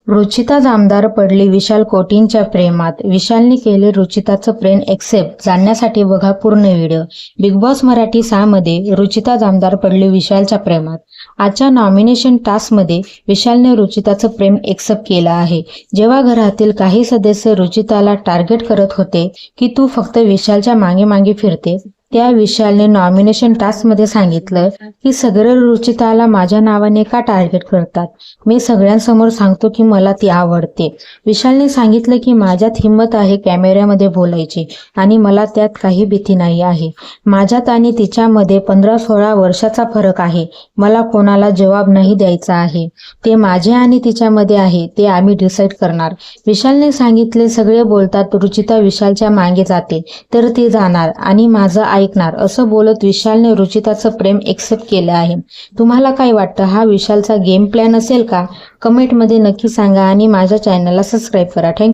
रुचिता जामदार पडली विशाल कोटींच्या प्रेमात. विशालने केले रुचिताचं प्रेम एक्सेप्ट. जाणण्यासाठी बघा पूर्ण व्हिडिओ. बिग बॉस मराठी 6 मध्ये रुचिता जामदार पडली विशालच्या प्रेमात. आजच्या नॉमिनेशन टास्कमध्ये विशालने रुचिताचं प्रेम एक्सेप्ट केलं आहे. जेव्हा घरातील काही सदस्य रुचिताला टार्गेट करत होते की तू फक्त विशालच्या मागे मागे फिरते, त्या विशालने नॉमिनेशन टास्कमध्ये सांगितलं की सगळे रुचिताला माझ्या नावाने का टार्गेट करतात. मी सगळ्यांसमोर सांगतो की मला ती आवडते. विशालने सांगितलं की माझ्यात हिंमत आहे कॅमेऱ्यामध्ये बोलायची आणि मला त्यात काही भीती नाही आहे. माझ्यात आणि तिच्यामध्ये 15-16 वर्षाचा फरक आहे. मला कोणाला जबाब नाही द्यायचा आहे. ते माझे आणि तिच्यामध्ये आहे, ते आम्ही डिसाईड करणार. विशालने सांगितले सगळे बोलतात रुचिता विशालच्या मागे जाते तर ती जाणार आणि माझं ऐकणार. असं बोलत विशालने रुचिताचं प्रेम एक्सेप्ट केलं आहे. तुम्हाला काय वाटतं, हा विशालचा गेम प्लॅन असेल का? कमेंटमध्ये नक्की सांगा आणि माझ्या चॅनलला सबस्क्राईब करा. थँक्यू.